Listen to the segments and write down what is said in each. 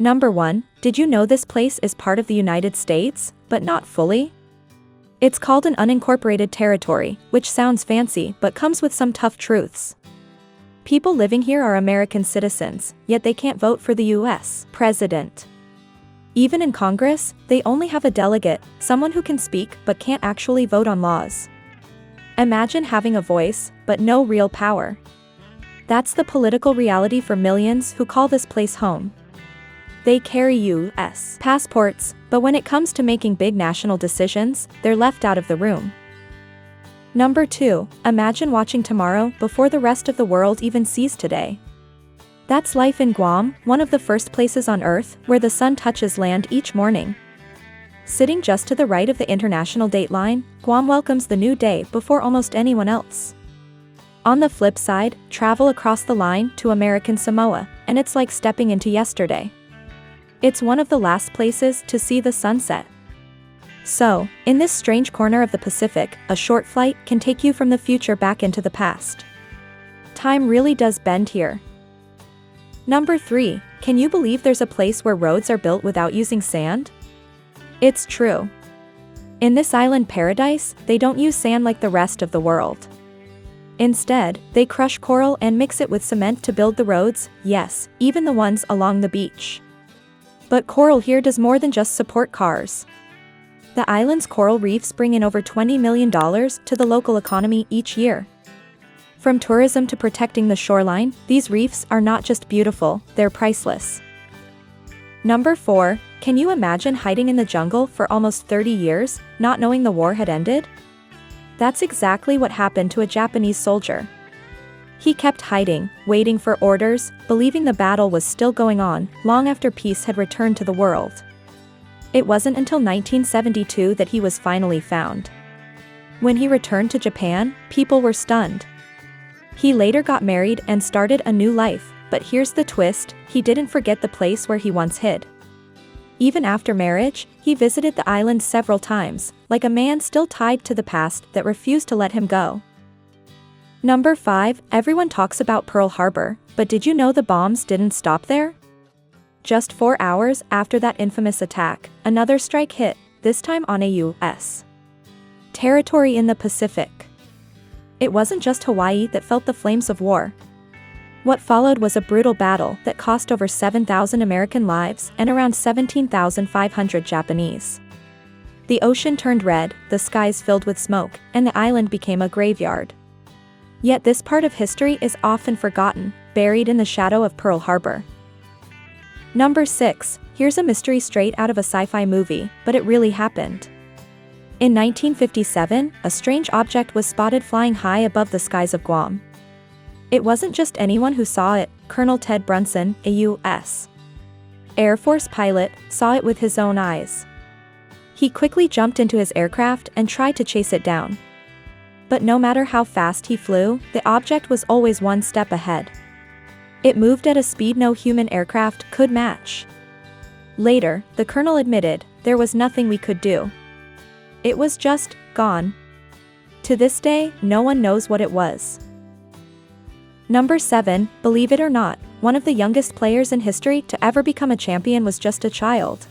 Number 1. Did you know this place is part of the United States, but not fully? It's called an unincorporated territory, which sounds fancy but comes with some tough truths. People living here are American citizens, yet they can't vote for the U.S. president. Even in Congress, they only have a delegate, someone who can speak but can't actually vote on laws. Imagine having a voice, but no real power. That's the political reality for millions who call this place home. They carry U.S. passports, but when it comes to making big national decisions, they're left out of the room. Number 2. Imagine watching tomorrow before the rest of the world even sees today. That's life in Guam, one of the first places on Earth where the sun touches land each morning. Sitting just to the right of the international date line, Guam welcomes the new day before almost anyone else. On the flip side, travel across the line to American Samoa, and it's like stepping into yesterday. It's one of the last places to see the sunset. So, in this strange corner of the Pacific, a short flight can take you from the future back into the past. Time really does bend here. Number 3. Can you believe there's a place where roads are built without using sand? It's true. In this island paradise, they don't use sand like the rest of the world. Instead, they crush coral and mix it with cement to build the roads, yes, even the ones along the beach. But coral here does more than just support cars. The island's coral reefs bring in over $20 million to the local economy each year. From tourism to protecting the shoreline, these reefs are not just beautiful, they're priceless. Number 4. Can you imagine hiding in the jungle for almost 30 years, not knowing the war had ended? That's exactly what happened to a Japanese soldier. He kept hiding, waiting for orders, believing the battle was still going on, long after peace had returned to the world. It wasn't until 1972 that he was finally found. When he returned to Japan, people were stunned. He later got married and started a new life, but here's the twist, he didn't forget the place where he once hid. Even after marriage, he visited the island several times, like a man still tied to the past that refused to let him go. Number 5. Everyone talks about Pearl Harbor, but did you know the bombs didn't stop there? Just 4 hours after that infamous attack, another strike hit, this time on a U.S. territory in the Pacific. It wasn't just Hawaii that felt the flames of war. What followed was a brutal battle that cost over 7,000 American lives and around 17,500 Japanese. The ocean turned red, the skies filled with smoke, and the island became a graveyard. Yet this part of history is often forgotten, buried in the shadow of Pearl Harbor. Number 6. Here's a mystery straight out of a sci-fi movie, but it really happened. In 1957, a strange object was spotted flying high above the skies of Guam. It wasn't just anyone who saw it. Colonel Ted Brunson, a U.S. Air Force pilot, saw it with his own eyes. He quickly jumped into his aircraft and tried to chase it down. But no matter how fast he flew, the object was always one step ahead. It moved at a speed no human aircraft could match. Later, the colonel admitted, there was nothing we could do. It was just gone. To this day, no one knows what it was. Number 7. Believe it or not, one of the youngest players in history to ever become a champion was just a child.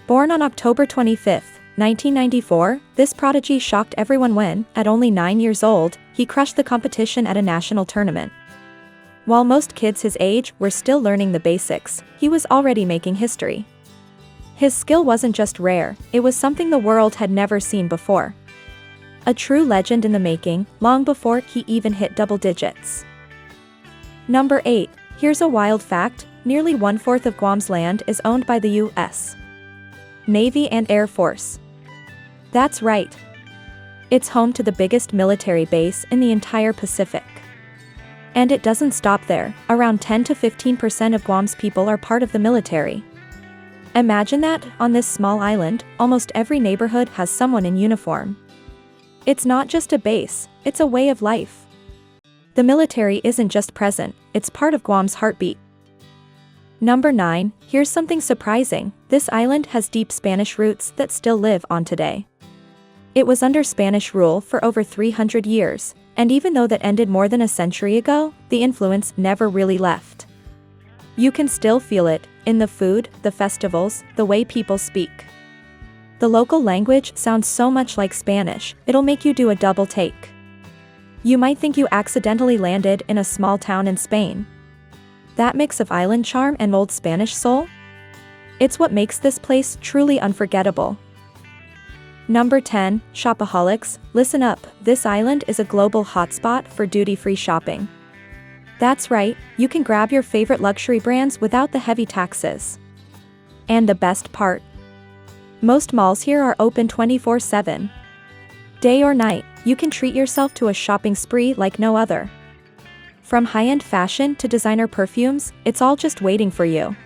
Born on October 25, 1994, this prodigy shocked everyone when, at only 9 years old, he crushed the competition at a national tournament. While most kids his age were still learning the basics, he was already making history. His skill wasn't just rare, it was something the world had never seen before. A true legend in the making, long before he even hit double digits. Number 8. Here's a wild fact, nearly 1/4 of Guam's land is owned by the U.S. Navy and Air Force. That's right. It's home to the biggest military base in the entire Pacific. And it doesn't stop there, around 10 to 15% of Guam's people are part of the military. Imagine that, on this small island, almost every neighborhood has someone in uniform. It's not just a base, it's a way of life. The military isn't just present, it's part of Guam's heartbeat. Number 9. Here's something surprising, this island has deep Spanish roots that still live on today. It was under Spanish rule for over 300 years, and even though that ended more than a century ago, the influence never really left. You can still feel it in the food, the festivals, the way people speak. The local language sounds so much like Spanish, it'll make you do a double take. You might think you accidentally landed in a small town in Spain. That mix of island charm and old Spanish soul? It's what makes this place truly unforgettable. Number 10, Shopaholics. Listen up, this island is a global hotspot for duty-free shopping. That's right, you can grab your favorite luxury brands without the heavy taxes. And the best part? Most malls here are open 24/7. Day or night, you can treat yourself to a shopping spree like no other. From high-end fashion to designer perfumes, it's all just waiting for you.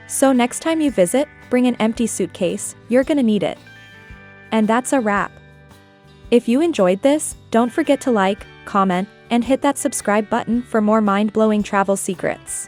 So next time you visit, bring an empty suitcase, you're gonna need it. And that's a wrap. If you enjoyed this, don't forget to like, comment, and hit that subscribe button for more mind-blowing travel secrets.